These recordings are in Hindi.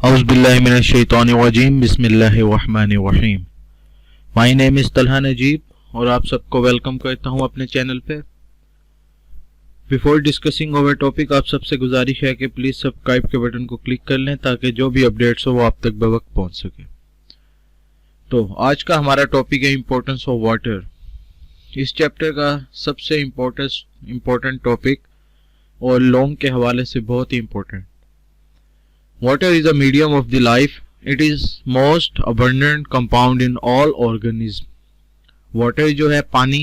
औज़ुबिल्लाहिमिनश्शैतानिर्रजीम बिस्मिल्लाहिर्रहमानिर्रहीम। My name is Talha Najeeb और आप सबको वेलकम करता हूं अपने चैनल पे। बिफोर डिस्कसिंग ओवर टॉपिक, आप सबसे गुजारिश है कि प्लीज़ सब्सक्राइब के बटन को क्लिक कर लें ताकि जो भी अपडेट्स हो वो आप तक बवक्त पहुंच सके। तो आज का हमारा टॉपिक है इम्पोर्टेंस ऑफ वाटर। इस चैप्टर का सबसे इम्पोर्टेंट टॉपिक और लॉन्ग के हवाले से बहुत ही important. Water is a medium of the life. It is most abundant compound in all organisms. Water जो है पानी,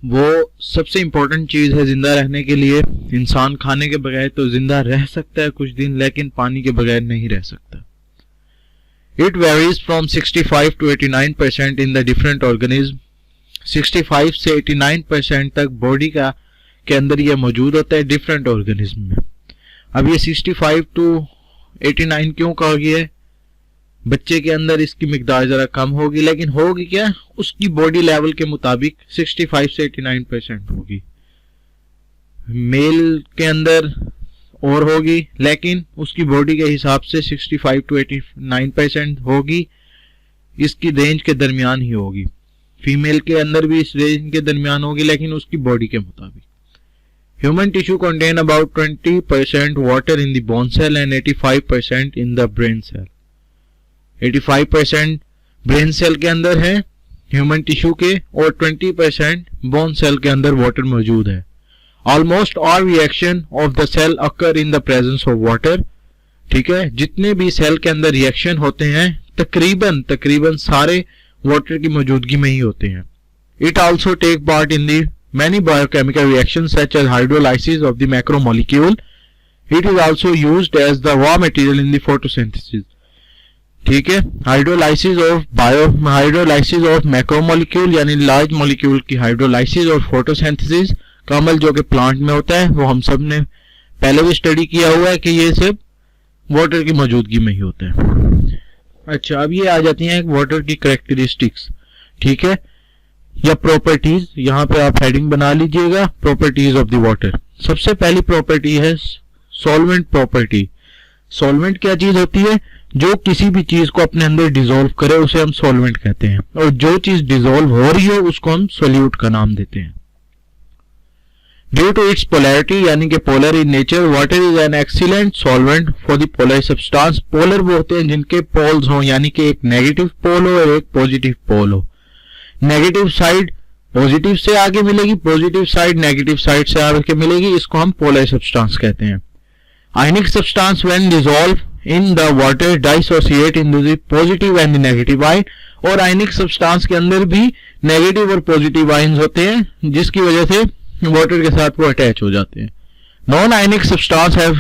वो सबसे इम्पोर्टेंट चीज़ है जिंदा रहने के लिए। इंसान खाने के बगैर तो जिंदा रह सकता है कुछ दिन, लेकिन पानी के बगैर नहीं रह सकता। It varies from 65 to 89% in the different organisms. 65 से 89% तक बॉडी के अंदर ये मौजूद होता है डिफरेंट ऑर्गेनिज्म में। अब ये 65 टू 89 क्यों कहा गया है? बच्चे के अंदर इसकी मिकदार जरा कम होगी, लेकिन होगी क्या, उसकी बॉडी लेवल के मुताबिक 65 से 89% होगी। मेल के अंदर और होगी, लेकिन उसकी बॉडी के हिसाब से 65 टू 89% होगी। इसकी रेंज के दरमियान ही होगी। फीमेल के अंदर भी इस रेंज के दरमियान होगी, लेकिन उसकी बॉडी के मुताबिक। Human tissue contain about 20% water in the bone cell and 85% in the brain cell. 85% brain cell के अंदर है human tissue के, और 20% bone cell के अंदर water मौजूद है। Almost all reaction of the cell occur in the presence of water. ठीक है, जितने भी सेल के अंदर रिएक्शन होते हैं तकरीबन सारे वाटर की मौजूदगी में ही होते हैं। It also take part in the many biochemical reactions such as hydrolysis of the macromolecule. It is also used as the raw material in the photosynthesis. ठीक है, हाइड्रोलाइसिस ऑफ मैक्रोमोलिक्यूल यानी लार्ज मॉलिक्यूल की हाइड्रोलाइसिस और फोटोसिंथेसिस का अमल जो कि प्लांट में होता है, वो हम सब ने पहले भी स्टडी किया हुआ है कि ये सब वाटर की मौजूदगी में ही होता है। अच्छा, अब ये आ जाती हैं वाटर की कैरेक्टरिस्टिक्स। ठीक है, या प्रॉपर्टीज, यहाँ पे आप हेडिंग बना लीजिएगा, प्रॉपर्टीज ऑफ द वाटर। सबसे पहली प्रॉपर्टी है सॉल्वेंट प्रॉपर्टी। सॉल्वेंट क्या चीज होती है? जो किसी भी चीज को अपने अंदर डिसॉल्व करे उसे हम सॉल्वेंट कहते हैं, और जो चीज डिसॉल्व हो रही है उसको हम सोल्यूट का नाम देते हैं। ड्यू टू इट्स पोलैरिटी यानी कि polar in nature, water is an excellent solvent for the polar substance. Polar वो होते हैं जिनके पोल्स हों, यानी कि एक नेगेटिव पोल हो और एक पॉजिटिव पोल हो। नेगेटिव साइड पॉजिटिव से आगे मिलेगी, पॉजिटिव साइड नेगेटिव साइड से आगे मिलेगी, इसको हम पोलर सब्सटेंस कहते हैं। Ionic substance when dissolve in the water dissociate in the positive and the negative ion. और आयनिक सब्सटेंस के अंदर भी नेगेटिव और पॉजिटिव आयन्स होते हैं, जिसकी वजह से वाटर के साथ वो अटैच हो जाते हैं। Non ionic substance have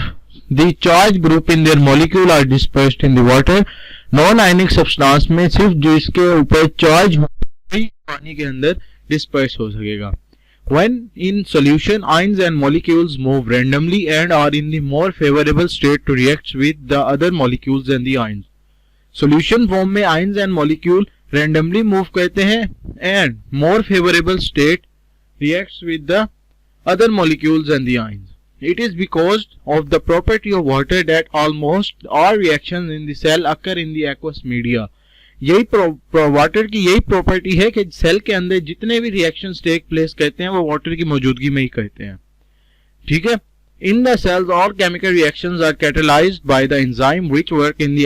the charge group in their molecule are dispersed in the water. Non ionic substance में सिर्फ जो इसके ऊपर चार्ज पानी के अंदर डिस्पर्स हो सकेगा। When in solution, ions and molecules move randomly and are in the more favorable state to react with the other molecules and the ions. Solution form में ions and molecule randomly move करते हैं and more favorable state reacts with the other molecules and the ions. It is because of the property of water that almost all reactions in the cell occur in the aqueous media. यही वाटर की यही प्रॉपर्टी है कि सेल के अंदर जितने भी रिएक्शंस टेक प्लेस करते हैं वो वाटर की मौजूदगी में ही करते हैं। ठीक है, in the cells all chemical reactions are catalysed by the enzyme which work in the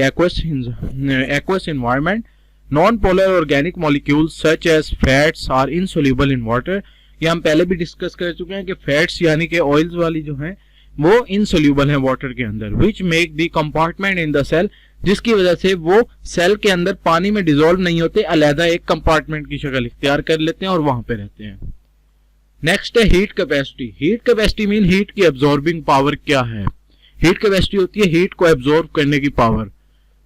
aqueous environment. Non polar organic molecules such as fats are insoluble in water. ये हम पहले भी डिस्कस कर चुके हैं कि फैट्स यानी कि ऑयल्स वाली जो हैं वो इनसोल्यूबल हैं वाटर के अंदर, which make the compartment in the cell, जिसकी वजह से वो सेल के अंदर पानी में डिसॉल्व नहीं होते, अलहदा एक कंपार्टमेंट की शक्ल इख्तियार कर लेते हैं और वहां पे रहते हैं। नेक्स्ट है heat capacity. Heat capacity mean heat की एब्जॉर्बिंग पावर क्या है? हीट कैपेसिटी होती है हीट को एब्जॉर्ब करने की power.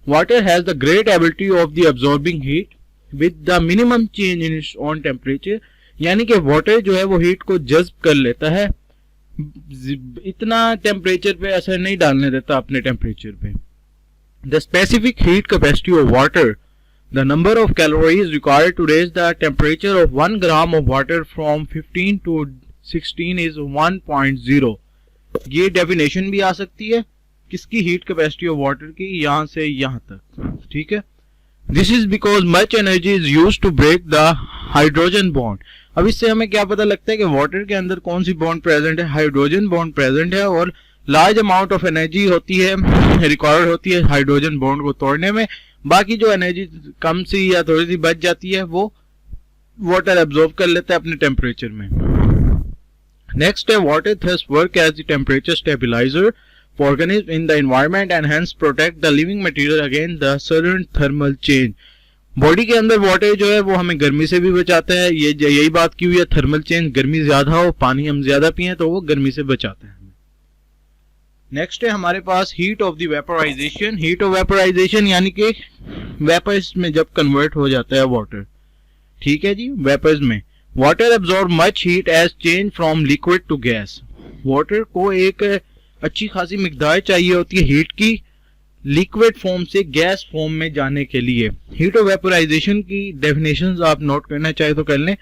Water has the great ability of the absorbing heat with the minimum change in its on temperature, यानी कि वाटर जो है वो हीट को जज्ब कर लेता है, इतना टेम्परेचर पे असर नहीं डालने देता अपने टेम्परेचर पे। The specific heat capacity of water, the number of calories required to raise the temperature of 1 gram of water from 15 to 16 is 1.0. ये डेफिनेशन भी आ सकती है किसकी हीट कैपेसिटी ऑफ वाटर की, यहां से यहां तक, ठीक है। This is because much energy is used to break the hydrogen bond. अब इससे हमें क्या पता लगता है कि वाटर के अंदर कौन सी बॉन्ड प्रेजेंट है, हाइड्रोजन बॉन्ड प्रेजेंट है, और लार्ज अमाउंट ऑफ एनर्जी होती है, रिक्वायर्ड होती है हाइड्रोजन बॉन्ड को तोड़ने में। बाकी जो एनर्जी कम सी या थोड़ी सी बच जाती है वो वाटर एब्जॉर्ब कर लेता है अपने टेम्परेचर में। नेक्स्ट है water thus work as the temperature stabiliser for organisms in the environment and hence protect the living material against the sudden thermal change। Body के अंदर वाटर जो है वो हमें गर्मी से भी बचाता है, ये यही बात की हुई है, थर्मल चेंज, गर्मी ज्यादा हो, पानी हम ज्यादा पिए तो वो गर्मी से बचाता है। नेक्स्ट है हमारे पास heat of the vaporization. Heat of vaporization यानी कि वेपर्स में जब कन्वर्ट हो जाता है वाटर, ठीक है जी, वेपर्स में water absorb much heat as change from liquid to gas. Water को एक अच्छी खासी मिकदार चाहिए होती है हीट की लिक्विड फॉर्म से गैस फॉर्म में जाने के लिए। हीट ऑफ वेपोराइजेशन की डेफिनेशंस आप नोट करना चाहे तो कर लें।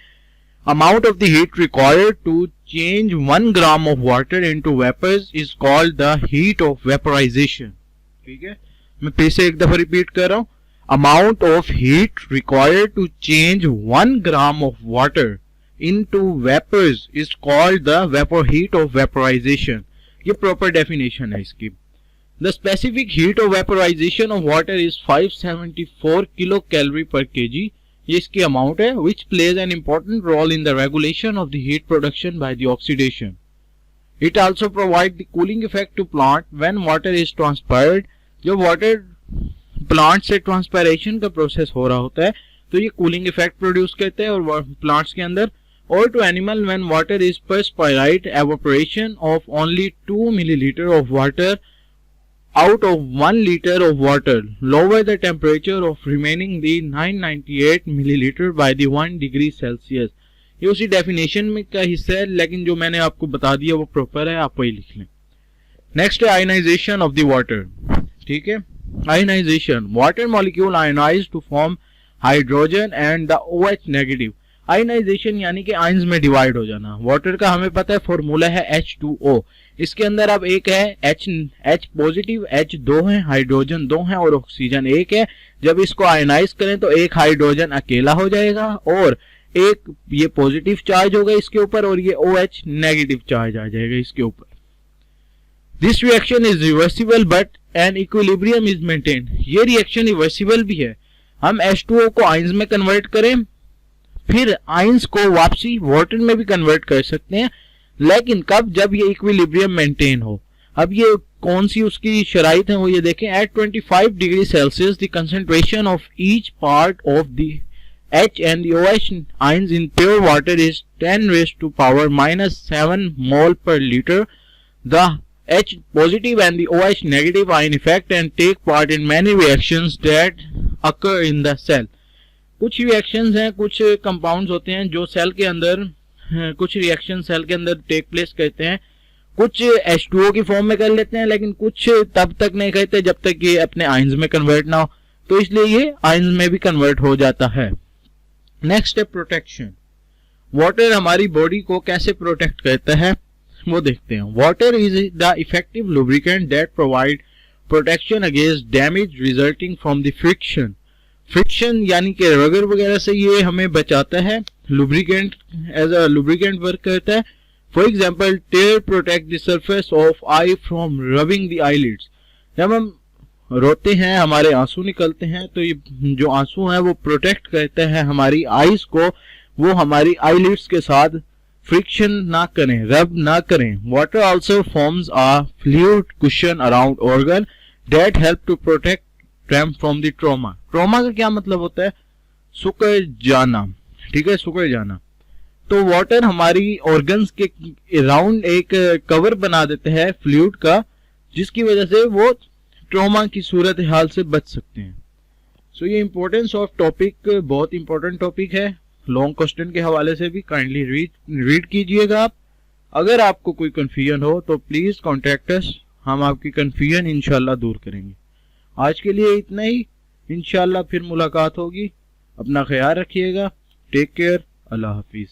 Amount of the heat required to change 1 gram of water into vapours is called the heat of vaporisation. ठीक है, मैं फिर से एक दफा रिपीट कर रहा हूं। Amount of heat required to change 1 gram of water into vapours is called the heat of vaporisation. ये प्रॉपर डेफिनेशन है इसकी। The specific heat of vaporisation of water is 574 kilo calorie पर केजी। ये इसकी अमाउंट है, which plays an important role in the regulation of the heat production by the oxidation. It also provide the cooling effect to plant when water is transpired. जब वाटर प्लांट से ट्रांसपायरेशन का प्रोसेस हो रहा होता है तो ये कूलिंग इफेक्ट प्रोड्यूस करते हैं और प्लांट्स के अंदर। Or to animal when water is perspired, evaporation of only 2 milliliter of water out of 1 liter of water lower the temperature of remaining the 998 milliliter by the 1 degree Celsius। ये उसी डेफिनेशन में का हिस्सा है, लेकिन जो मैंने आपको बता दिया वो प्रॉपर है, आप वही लिख लें। नेक्स्ट है आयनाइजेशन ऑफ द वाटर। ठीक है, ionisation, water molecule ionise to form hydrogen and the OH negative. Ionisation यानी कि आयंस में डिवाइड हो जाना। वाटर का हमें पता है फॉर्मूला है H2O। इसके अंदर अब एक है H पॉजिटिव, H 2 है, हाइड्रोजन 2 है और ऑक्सीजन 1 है। जब इसको आयनाइज करें तो एक हाइड्रोजन अकेला हो जाएगा और एक ये पॉजिटिव चार्ज होगा इसके ऊपर और ये OH नेगेटिव चार्ज आ जाएगा इसके ऊपर। This reaction is reversible but an equilibrium is maintained. ये रिएक्शन रिवर्सिबल भी है। हम H2O को आयंस में कन्वर्ट करें, फिर आयंस को वापसी वाटर में भी कन्वर्ट कर सकते हैं, लेकिन कब, जब ये इक्विलिब्रियम मेंटेन हो। अब ये कौन सी उसकी शराइत है वो ये देखें। At 25 degree Celsius the concentration of each part of the H and the OH ions in pure water is 10 raised to power minus 7 mole per liter. The H positive and the OH negative ion effect and take part in many reactions that occur in the cell। कुछ रिएक्शंस हैं, कुछ कंपाउंड्स होते हैं जो सेल के अंदर, कुछ रिएक्शन सेल के अंदर टेक प्लेस करते हैं। कुछ H2O की फॉर्म में कर लेते हैं, लेकिन कुछ तब तक नहीं करते जब तक ये अपने आयंस में कन्वर्ट ना हो, तो इसलिए ये आयंस में भी कन्वर्ट हो जाता है। नेक्स्ट है प्रोटेक्शन। वाटर हमारी बॉडी को कैसे प्रोटेक्ट करता है वो देखते हैं। Water is the effective lubricant that provide protection against damage resulting from the friction. Friction यानी कि रगड़ वगैरह से ये हमें बचाता है। Lubricant as a lubricant work करता है। For example tear protect the surface of eye from rubbing the eyelids. जब हम रोते हैं, हमारे आंसू निकलते हैं, तो ये जो आंसू हैं वो प्रोटेक्ट करते हैं हमारी आईज को, वो हमारी आईलिड्स के साथ फ्रिक्शन ना करें, रब ना करें। Water also forms a fluid cushion around organ that help to protect them from the trauma। Trauma का क्या मतलब होता है? सुकर जाना। ठीक है, सुकर जाना। तो वाटर हमारी ऑर्गन्स के अराउंड एक कवर बना देते हैं फ्लूइड का, जिसकी वजह से वो ट्रॉमा की सूरत हाल से बच सकते हैं। सो ये इंपॉर्टेंस ऑफ टॉपिक बहुत इंपॉर्टेंट टॉपिक है। लॉन्ग क्वेश्चन के हवाले से भी काइंडली रीड कीजिएगा आप। अगर आपको कोई कंफ्यूजन हो तो प्लीज कॉन्टेक्ट अस, हम आपकी कंफ्यूजन इंशाल्लाह दूर करेंगे। आज के लिए इतना ही, इंशाल्लाह फिर मुलाकात होगी। अपना ख्याल रखिएगा। Take care. अल्लाह हाफिज।